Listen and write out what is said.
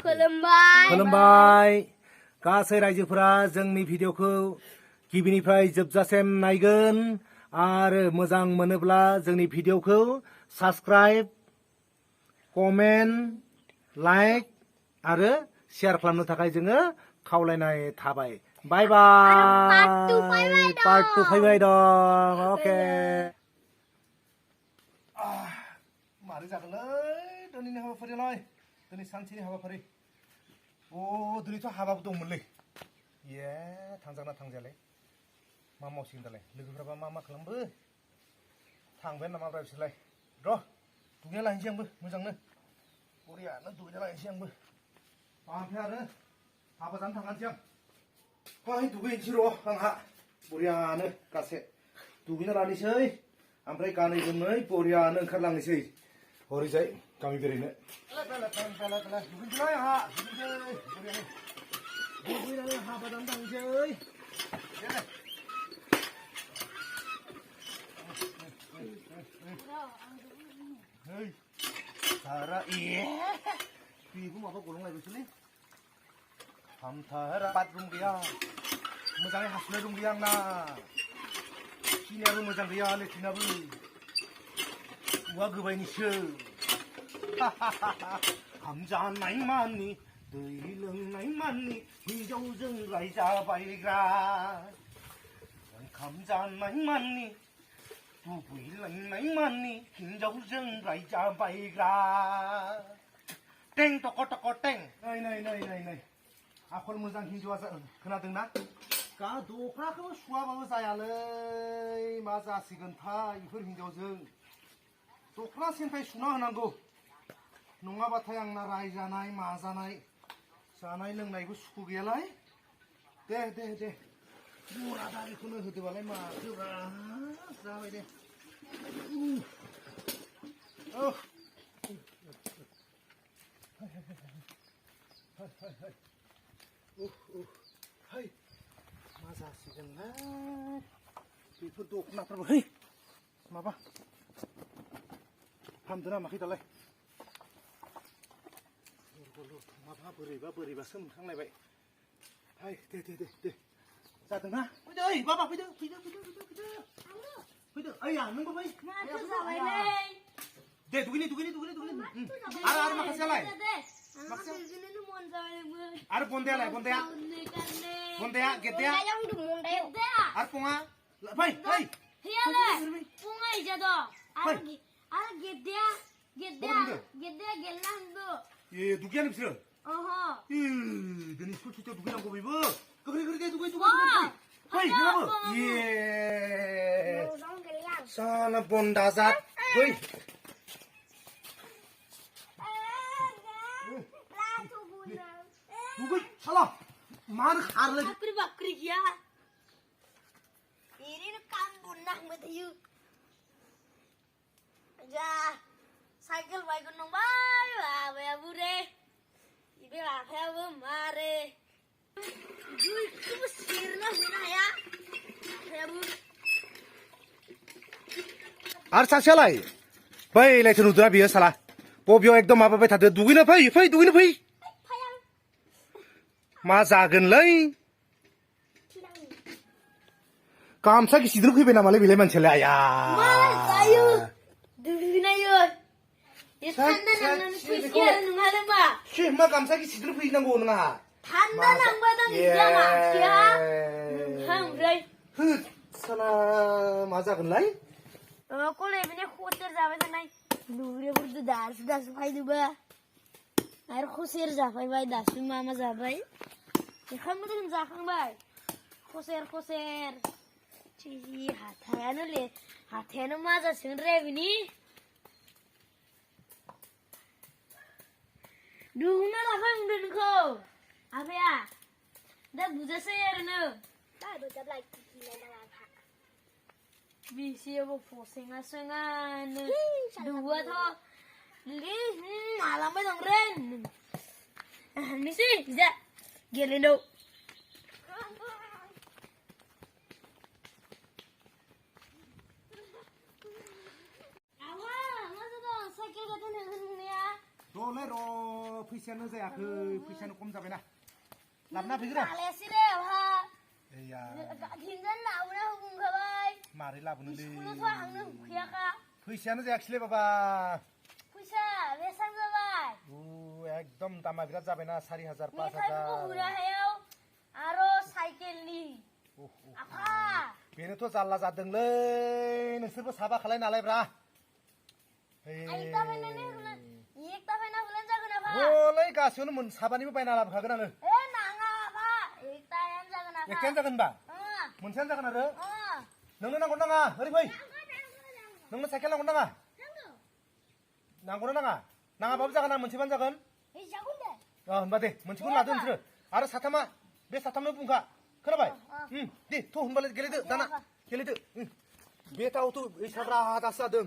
खुलुमबाय गासै रायजोफोरा जोंनि भिडिअखौ गिबिनिफ्राय जोबजासिम नायगोन आरो मोजां मोनोब्ला जोंनि भिडिअखौ साबस्क्राइब कमेन्ट लाइक आरो शेयार खालामनो थाखाय जोङो खावलायनाय थाबाय बाय बाय पार्ट 2 फैबाय दं अके मारै जागोनलै दिनैनि हाबाफारियालाय दिनै सानसेनि हाबाफारि दिनैथ' हाबाबो दंमोनलै ये थांजागोना थांजायालै मा मावसिगोन दालाय लोगोफ्राबा मा खालामबो थांबायानो नामाब्रा बिसोरलाय र' दुगैना लायनोसै आंबो मोजांनो बरियानो दुगैना लायनोसै आंबो ओमफ्राय आरो हाबा जानो थांगानोसै आं फाय दुगैनोसै र' आंहा बरियानो गासे दुगैना लानोसै ओमफ्राय गानै जोमै बरियानो ओंखारलांनोसै हरैजाय गामि बेरायनो दुगैनोसैलाय आंहा दुगैनानै हाबा जानो थांसै Tara Piku apa gulung lagi sini? Tara bathroom dia. Mojangai hasna room dia na. Kini aru mojang dia le kini aru. Wa gobai ni sho. Hamjan nai mani, dei leung nai mani, hinjau jeung lai ja bai gra. Hamjan nai mani. Bùi lạnh nấy mani hình dấu rừng lại cha bay ra 땡 toko 땡 này 아콜 문장 긴 좋아서 그나등나 가 도크라고 수아바고 자야래 맞아 시근타 이걸 hinjauजों 도크라 센타이 수나 하나고 नङाबा थायांना रायजानाय माजानाय जानाय लोंनायबो सुखु गैयालाय दे बुरा दारिखौनो होदोबालाय माथोब्रा जाबाय दे मा जासिगोनलाय बेफोर दखनाफोरबो है माबा हामदों नामाखै दालाय माबा बोरैबासो मोनखांलायबाय हाय दे जादोंना फैदो ओइ बाबा फैदो ओइया नोंबो फै दे दुगैनि आरो माखासेयालाय आरो बन्दायालाय बन्दाया गेद्दाया आरो फङा फै फङा इजा दं आरो गेद्दाया गेलनांदो ए दुगैयानो बिसोरो दिनै स्कुल सुटियाव दुगैनांगौ बेबो 그래 두고 헤이 여러분 예 사나 본다자 헤이 누구 살아 마르 가르 바크리야 이리는 깜본낭 못해요 자 사이클 바이크 농바이 와 부레 입에 와서 마레 आरो सासेयालाय बैलायथो नुदोंना बियो साला बबेयाव एकदम माबाबाय थादो दुगैनो फै मा जागोनलै गामसा गिसिदों फैबाय नामालै बेलाय मानसियालाय आया मा गामसा गिसिदों फैनांगौ नोंहा 한나 낭바당 이잖아 함브레 사나 맞아글라이 꼴레 그냥 호텔 잡아잖아 누구래 부르도 다스 파이두바 아르 호세르 잡아이 바이 다스 마마 잡아이 한번은 자항바이 호세르 치히 하태는 맞아 승레비니 누구나 라파면 거 아베야, 나 무졌어요, 너. 나 너 잡라 기기나 나가. 미시에 뭐 고생하셔가 누가 더 알아봐 동ren. 미시 이제 gelendo. 아와, 맞아. 사이클 같은 애 흔이야. 롤레로 फैसायानो जायाखै फैसायानो खम जाबायना लाबोना फैग्रा जालायासै दे आफा एया दिनजान लाबोना होखाबाय मारै लाबोनोलै स्कुलावथ' हांनो होफैयाखा फैसायानो जायाखैलै बाबा फैसा बेसेबां जाबाय एकदम दामा बिराद जाबायना 4,000 मेथाइफोरखौ 5,000 होनो हायाव आरो साइकेलनि आफा बेनोथ' जारला जादोंलै नोंसोरबो साबा खालाय नालाय ब्रा एकता बायनानै जागोन आफा हलै गासैयावनो साबानिबो बायना लाबोखागोन आङो नाङा आफा एकतायानो जागोन आफा एकटायानो जागोन होनबा मोनसेयानो जागोन आरो नोंनो नांगौ नाङा ओरै फै नोंनो साइकेल नांगौ नाङा नांगौना नाङा नाङाबाबो जागोन आं मोनसेबानो जागोन जागोन दे होनबा दे मोनसेखौनो लादो नोंसोरो आरो साथामा बे साथामनो बुंखा खोनाबाय दे थ' होनबालाय गेलेदो दाना गेलेदो बे टावावथ' एसाग्रा दासो जादों